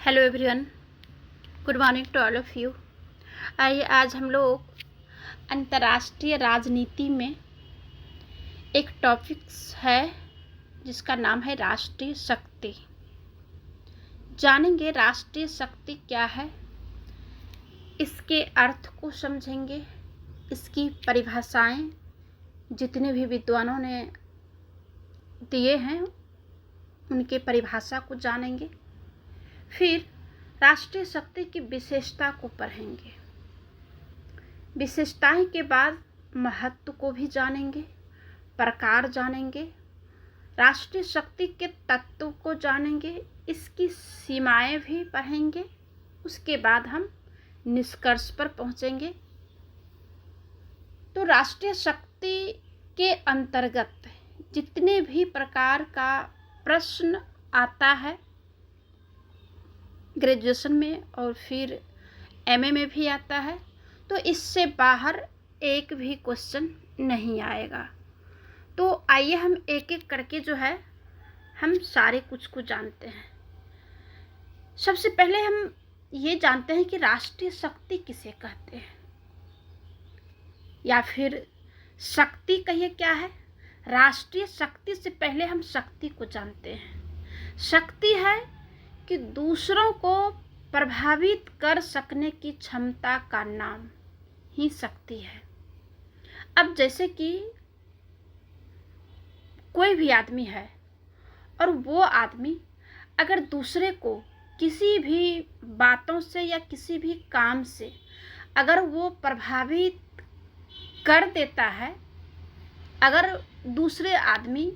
Hello everyone, good morning to all of you. आइए आज हम लोग अंतर्राष्ट्रीय राजनीति में एक टॉपिक्स है जिसका नाम है राष्ट्रीय शक्ति। जानेंगे राष्ट्रीय शक्ति क्या है, इसके अर्थ को समझेंगे, इसकी परिभाषाएं जितने भी विद्वानों ने दिए हैं उनके परिभाषा को जानेंगे। फिर राष्ट्रीय शक्ति की विशेषता को पढ़ेंगे। विशेषताएं के बाद महत्व को भी जानेंगे, प्रकार जानेंगे, राष्ट्रीय शक्ति के तत्व को जानेंगे, इसकी सीमाएं भी पढ़ेंगे। उसके बाद हम निष्कर्ष पर पहुंचेंगे। तो राष्ट्रीय शक्ति के अंतर्गत जितने भी प्रकार का प्रश्न आता है ग्रेजुएशन में और फिर एमए में भी आता है, तो इससे बाहर एक भी क्वेश्चन नहीं आएगा। तो आइए हम एक एक करके जो है हम सारे कुछ को जानते हैं। सबसे पहले हम ये जानते हैं कि राष्ट्रीय शक्ति किसे कहते हैं, या फिर शक्ति कहिए क्या है। राष्ट्रीय शक्ति से पहले हम शक्ति को जानते हैं। शक्ति है कि दूसरों को प्रभावित कर सकने की क्षमता का नाम ही शक्ति है। अब जैसे कि कोई भी आदमी है और वो आदमी अगर दूसरे को किसी भी बातों से या किसी भी काम से अगर वो प्रभावित कर देता है, अगर दूसरे आदमी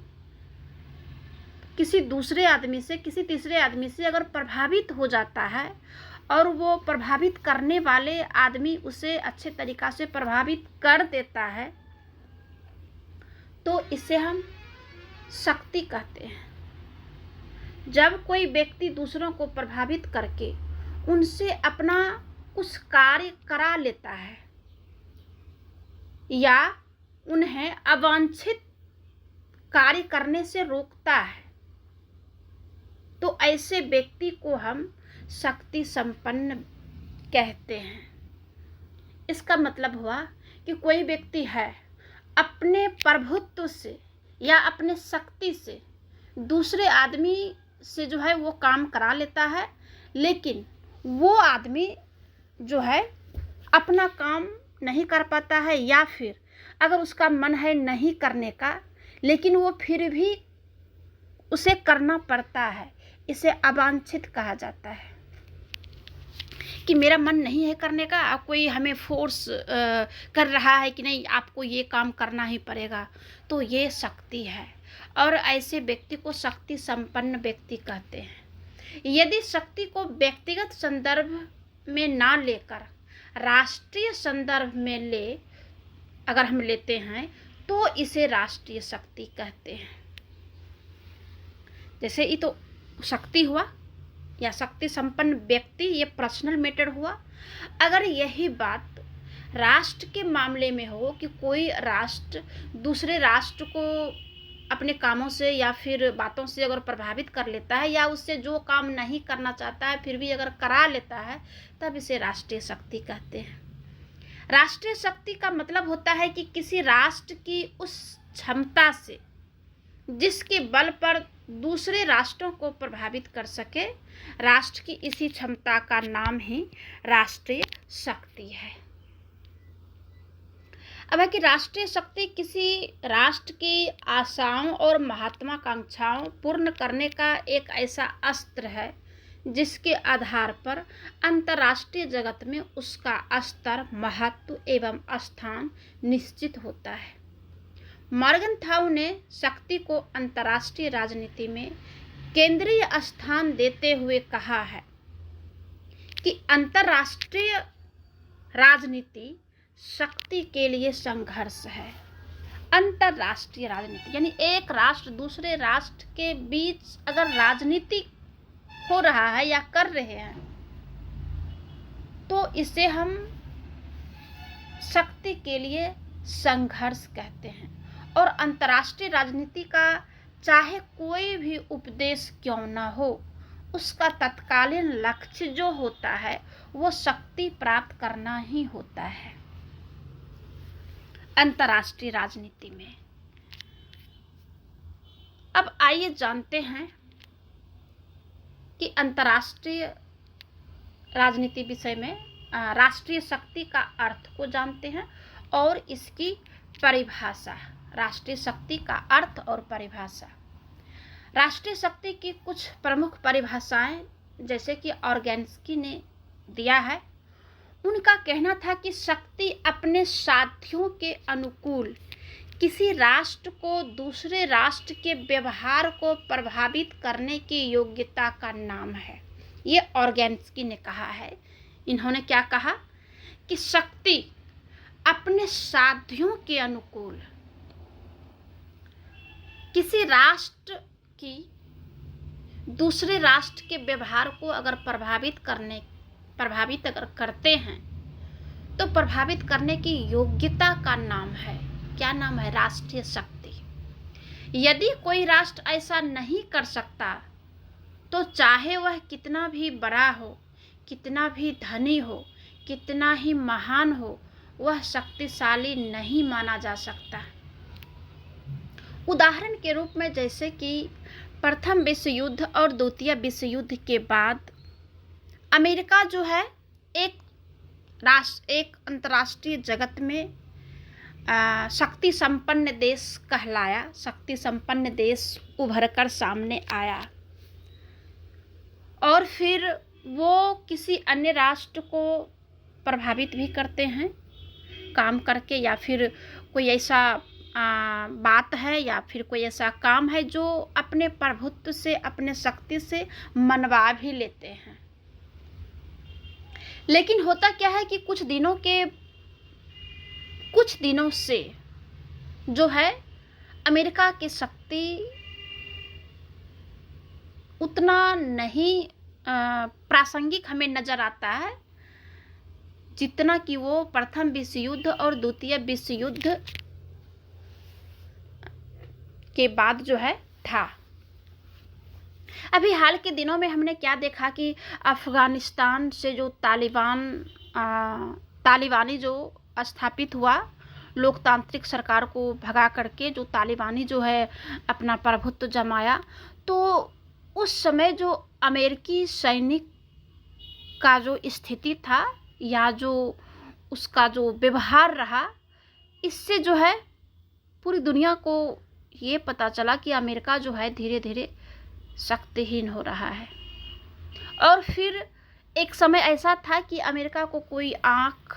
किसी दूसरे आदमी से किसी तीसरे आदमी से अगर प्रभावित हो जाता है और वो प्रभावित करने वाले आदमी उसे अच्छे तरीक़ा से प्रभावित कर देता है, तो इसे हम शक्ति कहते हैं। जब कोई व्यक्ति दूसरों को प्रभावित करके उनसे अपना कुछ कार्य करा लेता है या उन्हें अवांछित कार्य करने से रोकता है, तो ऐसे व्यक्ति को हम शक्ति संपन्न कहते हैं। इसका मतलब हुआ कि कोई व्यक्ति है अपने प्रभुत्व से या अपने शक्ति से दूसरे आदमी से जो है वो काम करा लेता है, लेकिन वो आदमी जो है अपना काम नहीं कर पाता है, या फिर अगर उसका मन है नहीं करने का लेकिन वो फिर भी उसे करना पड़ता है। इसे अवांछित कहा जाता है कि मेरा मन नहीं है करने का, अब कोई हमें फोर्स कर रहा है कि नहीं आपको ये काम करना ही पड़ेगा, तो ये शक्ति है। और ऐसे व्यक्ति को शक्ति संपन्न व्यक्ति कहते हैं। यदि शक्ति को व्यक्तिगत संदर्भ में ना लेकर राष्ट्रीय संदर्भ में अगर हम लेते हैं तो इसे राष्ट्रीय शक्ति कहते हैं। जैसे ये तो शक्ति हुआ या शक्ति संपन्न व्यक्ति, ये पर्सनल मैटर हुआ। अगर यही बात राष्ट्र के मामले में हो कि कोई राष्ट्र दूसरे राष्ट्र को अपने कामों से या फिर बातों से अगर प्रभावित कर लेता है या उससे जो काम नहीं करना चाहता है फिर भी अगर करा लेता है, तब इसे राष्ट्रीय शक्ति कहते हैं। राष्ट्रीय शक्ति का मतलब होता है कि किसी राष्ट्र की उस क्षमता से जिसके बल पर दूसरे राष्ट्रों को प्रभावित कर सके, राष्ट्र की इसी क्षमता का नाम ही राष्ट्रीय शक्ति है। अब है कि राष्ट्रीय शक्ति किसी राष्ट्र की आशाओं और महत्वाकांक्षाओं पूर्ण करने का एक ऐसा अस्त्र है जिसके आधार पर अंतर्राष्ट्रीय जगत में उसका स्तर, महत्व एवं स्थान निश्चित होता है। मॉर्गनथाउ ने शक्ति को अंतर्राष्ट्रीय राजनीति में केंद्रीय स्थान देते हुए कहा है कि अंतर्राष्ट्रीय राजनीति शक्ति के लिए संघर्ष है। अंतर्राष्ट्रीय राजनीति यानी एक राष्ट्र दूसरे राष्ट्र के बीच अगर राजनीति हो रहा है या कर रहे हैं तो इसे हम शक्ति के लिए संघर्ष कहते हैं। और अंतर्राष्ट्रीय राजनीति का चाहे कोई भी उपदेश क्यों ना हो, उसका तत्कालीन लक्ष्य जो होता है वो शक्ति प्राप्त करना ही होता है अंतर्राष्ट्रीय राजनीति में। अब आइए जानते हैं कि अंतर्राष्ट्रीय राजनीति विषय में राष्ट्रीय शक्ति का अर्थ को जानते हैं और इसकी परिभाषा। राष्ट्रीय शक्ति का अर्थ और परिभाषा। राष्ट्रीय शक्ति की कुछ प्रमुख परिभाषाएं जैसे कि ऑर्गेन्स्की ने दिया है। उनका कहना था कि शक्ति अपने साथियों के अनुकूल किसी राष्ट्र को दूसरे राष्ट्र के व्यवहार को प्रभावित करने की योग्यता का नाम है। ये ऑर्गेन्स्की ने कहा है। इन्होंने क्या कहा कि शक्ति अपने साथियों के अनुकूल किसी राष्ट्र की दूसरे राष्ट्र के व्यवहार को अगर प्रभावित अगर करते हैं तो प्रभावित करने की योग्यता का नाम है, क्या नाम है? राष्ट्रीय शक्ति। यदि कोई राष्ट्र ऐसा नहीं कर सकता तो चाहे वह कितना भी बड़ा हो, कितना भी धनी हो, कितना ही महान हो, वह शक्तिशाली नहीं माना जा सकता। उदाहरण के रूप में जैसे कि प्रथम विश्व युद्ध और द्वितीय विश्व युद्ध के बाद अमेरिका जो है एक अंतर्राष्ट्रीय जगत में शक्ति संपन्न देश कहलाया, शक्ति संपन्न देश उभर कर सामने आया और फिर वो किसी अन्य राष्ट्र को प्रभावित भी करते हैं काम करके, या फिर कोई ऐसा बात है या फिर कोई ऐसा काम है जो अपने प्रभुत्व से, अपने शक्ति से मनवा भी लेते हैं। लेकिन होता क्या है कि कुछ दिनों से जो है अमेरिका की शक्ति उतना नहीं प्रासंगिक हमें नजर आता है जितना कि वो प्रथम विश्व युद्ध और द्वितीय विश्व युद्ध के बाद जो है था। अभी हाल के दिनों में हमने क्या देखा कि अफगानिस्तान से जो तालिबानी जो स्थापित हुआ, लोकतांत्रिक सरकार को भगा करके जो तालिबानी जो है अपना प्रभुत्व जमाया, तो उस समय जो अमेरिकी सैनिक का जो स्थिति था या जो उसका जो व्यवहार रहा, इससे जो है पूरी दुनिया को ये पता चला कि अमेरिका जो है धीरे धीरे शक्तिहीन हो रहा है। और फिर एक समय ऐसा था कि अमेरिका को कोई आँख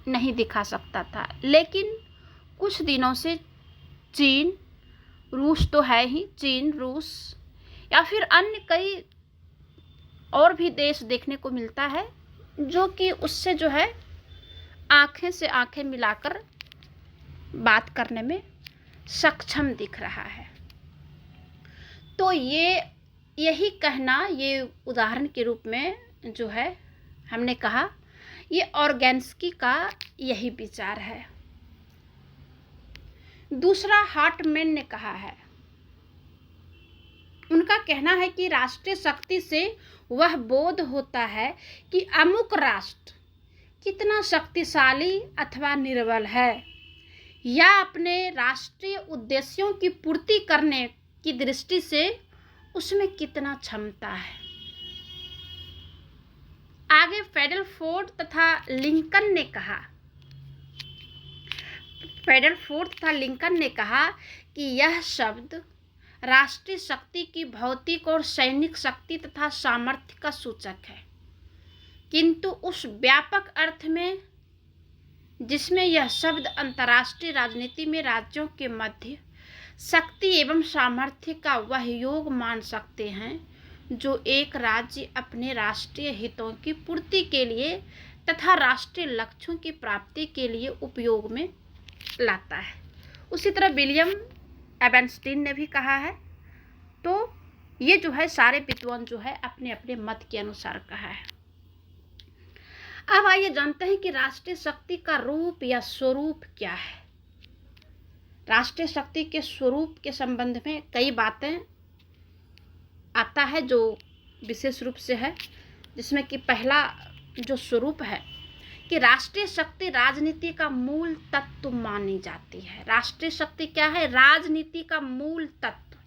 नहीं दिखा सकता था, लेकिन कुछ दिनों से चीन, रूस तो है ही, चीन, रूस या फिर अन्य कई और भी देश देखने को मिलता है जो कि उससे जो है आंखें से आंखें मिलाकर बात करने में सक्षम दिख रहा है। तो यही कहना, ये उदाहरण के रूप में जो है हमने कहा, ये ऑर्गेन्स्की का यही विचार है। दूसरा हार्टमैन ने कहा है, उनका कहना है कि राष्ट्रीय शक्ति से वह बोध होता है कि अमुक राष्ट्र कितना शक्तिशाली अथवा निर्बल है, या अपने राष्ट्रीय उद्देश्यों की पूर्ति करने की दृष्टि से उसमें कितना क्षमता है। आगे फेडरफोर्ड तथा लिंकन ने कहा कि यह शब्द राष्ट्रीय शक्ति की भौतिक और सैनिक शक्ति तथा सामर्थ्य का सूचक है, किंतु उस व्यापक अर्थ में जिसमें यह शब्द अंतर्राष्ट्रीय राजनीति में राज्यों के मध्य शक्ति एवं सामर्थ्य का वह योग मान सकते हैं जो एक राज्य अपने राष्ट्रीय हितों की पूर्ति के लिए तथा राष्ट्रीय लक्ष्यों की प्राप्ति के लिए उपयोग में लाता है। उसी तरह विलियम एबेंस्टीन ने भी कहा है। तो ये जो है सारे विद्वान जो है अपने अपने मत के अनुसार कहा है। अब आइए जानते हैं कि राष्ट्रीय शक्ति का रूप या स्वरूप क्या है। राष्ट्रीय शक्ति के स्वरूप के संबंध में कई बातें आता है जो विशेष रूप से है, जिसमें कि पहला जो स्वरूप है कि राष्ट्रीय शक्ति राजनीति का मूल तत्व मानी जाती है। राष्ट्रीय शक्ति क्या है? राजनीति का मूल तत्व,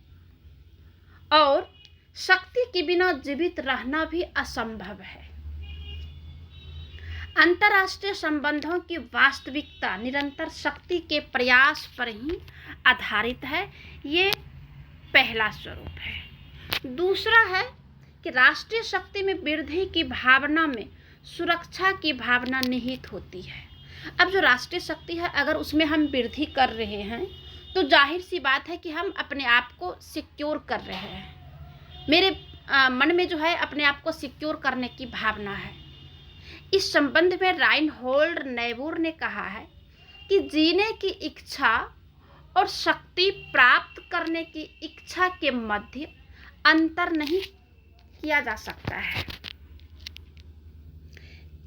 और शक्ति के बिना जीवित रहना भी असंभव है। अंतर्राष्ट्रीय संबंधों की वास्तविकता निरंतर शक्ति के प्रयास पर ही आधारित है। ये पहला स्वरूप है। दूसरा है कि राष्ट्रीय शक्ति में वृद्धि की भावना में सुरक्षा की भावना निहित होती है। अब जो राष्ट्रीय शक्ति है, अगर उसमें हम वृद्धि कर रहे हैं तो जाहिर सी बात है कि हम अपने आप को सिक्योर कर रहे हैं। मेरे मन में जो है अपने आप को सिक्योर करने की भावना है। इस संबंध में राइनहोल्ड नेबूर ने कहा है कि जीने की इच्छा और शक्ति प्राप्त करने की इच्छा के मध्य अंतर नहीं किया जा सकता है।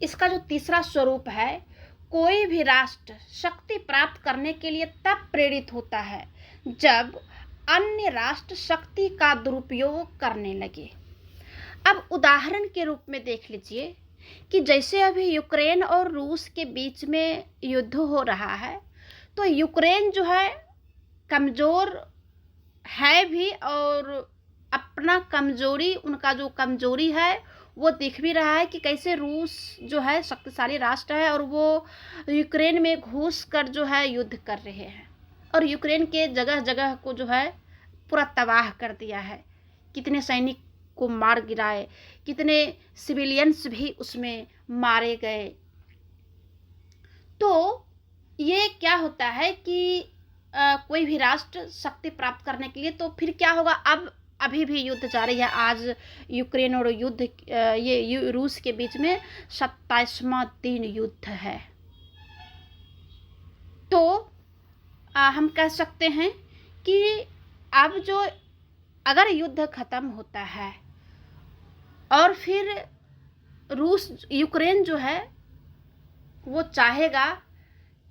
इसका जो तीसरा स्वरूप है, कोई भी राष्ट्र शक्ति प्राप्त करने के लिए तब प्रेरित होता है जब अन्य राष्ट्र शक्ति का दुरुपयोग करने लगे। अब उदाहरण के रूप में देख लीजिए कि जैसे अभी यूक्रेन और रूस के बीच में युद्ध हो रहा है, तो यूक्रेन जो है कमज़ोर है भी, और अपना कमज़ोरी, उनका जो कमज़ोरी है वो दिख भी रहा है कि कैसे रूस जो है शक्तिशाली राष्ट्र है और वो यूक्रेन में घुस कर जो है युद्ध कर रहे हैं, और यूक्रेन के जगह जगह को जो है पूरा तबाह कर दिया है। कितने सैनिक को मार गिराए, कितने सिविलियंस भी उसमें मारे गए। तो ये क्या होता है कि कोई भी राष्ट्र शक्ति प्राप्त करने के लिए, तो फिर क्या होगा, अब अभी भी युद्ध जारी है। आज यूक्रेन और ये रूस के बीच में 27वां दिन युद्ध है। तो हम कह सकते हैं कि अब जो अगर युद्ध खत्म होता है और फिर यूक्रेन जो है वो चाहेगा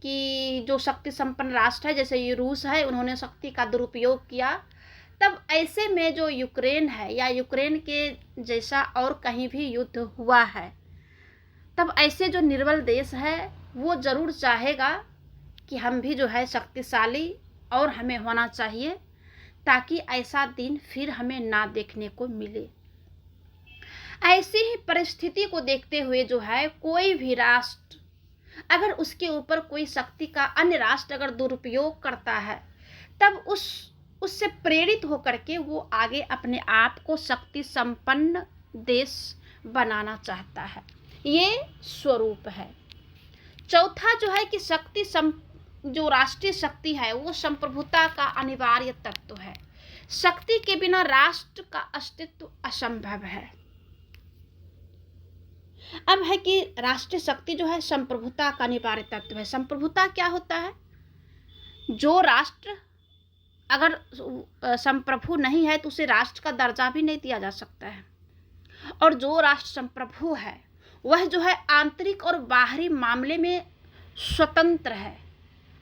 कि जो शक्ति संपन्न राष्ट्र है जैसे ये रूस है, उन्होंने शक्ति का दुरुपयोग किया, तब ऐसे में जो यूक्रेन है या यूक्रेन के जैसा और कहीं भी युद्ध हुआ है, तब ऐसे जो निर्बल देश है वो ज़रूर चाहेगा कि हम भी जो है शक्तिशाली और हमें होना चाहिए, ताकि ऐसा दिन फिर हमें ना देखने को मिले। ऐसी ही परिस्थिति को देखते हुए जो है कोई भी राष्ट्र अगर उसके ऊपर कोई शक्ति का अन्य राष्ट्र अगर दुरुपयोग करता है, तब उससे प्रेरित होकर के वो आगे अपने आप को शक्ति संपन्न देश बनाना चाहता है। ये स्वरूप है। चौथा जो है कि जो राष्ट्रीय शक्ति है वो संप्रभुता का अनिवार्य तत्व है। शक्ति के बिना राष्ट्र का अस्तित्व असंभव है। अब है कि राष्ट्रीय शक्ति जो है संप्रभुता का अनिवार्य तत्व है। संप्रभुता क्या होता है? जो राष्ट्र अगर संप्रभु नहीं है तो उसे राष्ट्र का दर्जा भी नहीं दिया जा सकता है, और जो राष्ट्र संप्रभु है वह जो है आंतरिक और बाहरी मामले में स्वतंत्र है।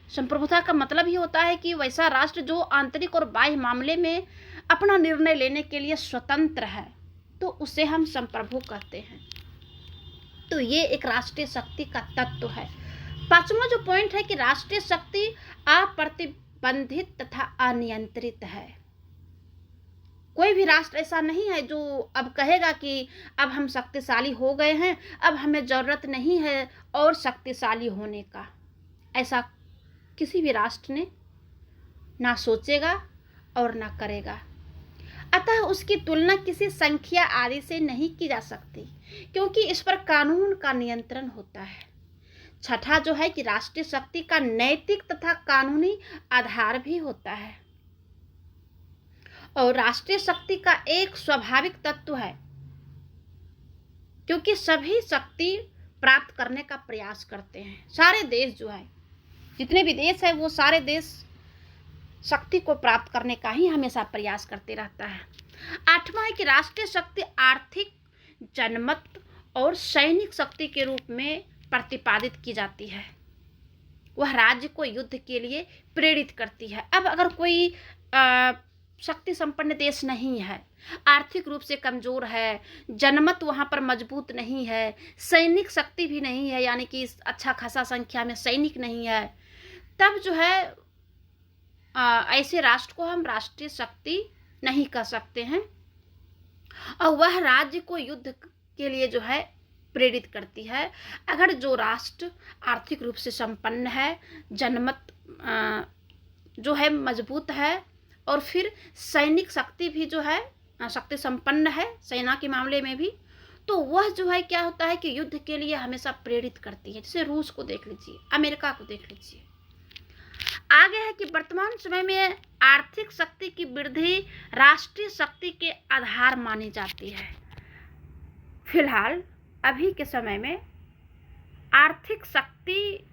संप्रभुता का मतलब ही होता है कि वैसा राष्ट्र जो आंतरिक और बाह्य मामले में अपना निर्णय लेने के लिए स्वतंत्र है, तो उसे हम संप्रभु कहते हैं। तो ये एक राष्ट्रीय शक्ति का तत्व है। पांचवा जो पॉइंट है कि राष्ट्रीय शक्ति अप्रतिबंधित तथा अनियंत्रित है। कोई भी राष्ट्र ऐसा नहीं है जो अब कहेगा कि अब हम शक्तिशाली हो गए हैं, अब हमें जरूरत नहीं है और शक्तिशाली होने का। ऐसा किसी भी राष्ट्र ने ना सोचेगा और ना करेगा। अतः उसकी तुलना किसी संख्या आदि से नहीं की जा सकती, क्योंकि इस पर कानून का नियंत्रण होता है। छठा जो है कि राष्ट्रीय शक्ति का नैतिक तथा कानूनी आधार भी होता है, और राष्ट्रीय शक्ति का एक स्वाभाविक तत्व है, क्योंकि सभी शक्ति प्राप्त करने का प्रयास करते हैं। सारे देश जो है, जितने भी देश है, वो सारे देश शक्ति को प्राप्त करने का ही हमेशा प्रयास करते रहता है। आठवां है कि राष्ट्रीय शक्ति आर्थिक, जनमत और सैनिक शक्ति के रूप में प्रतिपादित की जाती है। वह राज्य को युद्ध के लिए प्रेरित करती है। अब अगर कोई शक्ति संपन्न देश नहीं है, आर्थिक रूप से कमजोर है, जनमत वहाँ पर मजबूत नहीं है, सैनिक शक्ति भी नहीं है, यानी कि अच्छा खासा संख्या में सैनिक नहीं है, तब जो है ऐसे राष्ट्र को हम राष्ट्रीय शक्ति नहीं कह सकते हैं। और वह राज्य को युद्ध के लिए जो है प्रेरित करती है। अगर जो राष्ट्र आर्थिक रूप से संपन्न है, जनमत जो है मजबूत है, और फिर सैनिक शक्ति भी जो है शक्ति संपन्न है सेना के मामले में भी, तो वह जो है क्या होता है कि युद्ध के लिए हमेशा प्रेरित करती है। जैसे रूस को देख लीजिए, अमेरिका को देख लीजिए। आगे है कि वर्तमान समय में आर्थिक शक्ति की वृद्धि राष्ट्रीय शक्ति के आधार मानी जाती है। फिलहाल अभी के समय में आर्थिक शक्ति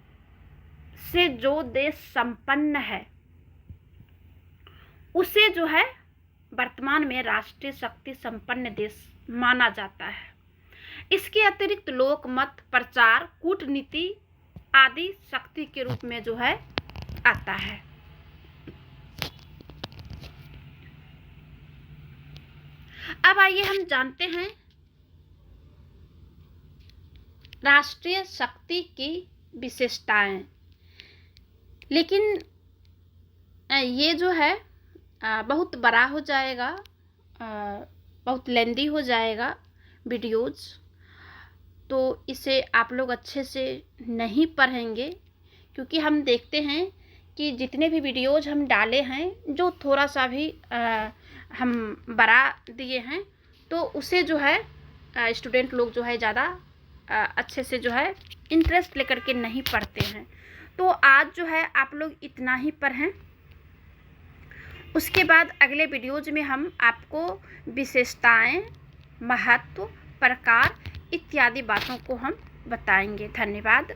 से जो देश संपन्न है उसे जो है वर्तमान में राष्ट्रीय शक्ति संपन्न देश माना जाता है। इसके अतिरिक्त लोकमत, प्रचार, कूटनीति आदि शक्ति के रूप में जो है आता है। अब आइए हम जानते हैं राष्ट्रीय शक्ति की विशेषताएं। लेकिन ये जो है बहुत बड़ा हो जाएगा, बहुत लेंदी हो जाएगा वीडियोज़, तो इसे आप लोग अच्छे से नहीं पढ़ेंगे, क्योंकि हम देखते हैं कि जितने भी वीडियोज़ हम डाले हैं जो थोड़ा सा भी हम बढ़ा दिए हैं, तो उसे जो है स्टूडेंट लोग जो है ज़्यादा अच्छे से जो है इंटरेस्ट लेकर के नहीं पढ़ते हैं। तो आज जो है आप लोग इतना ही पढ़ें। उसके बाद अगले वीडियोज़ में हम आपको विशेषताएं, महत्व, प्रकार इत्यादि बातों को हम बताएंगे। धन्यवाद।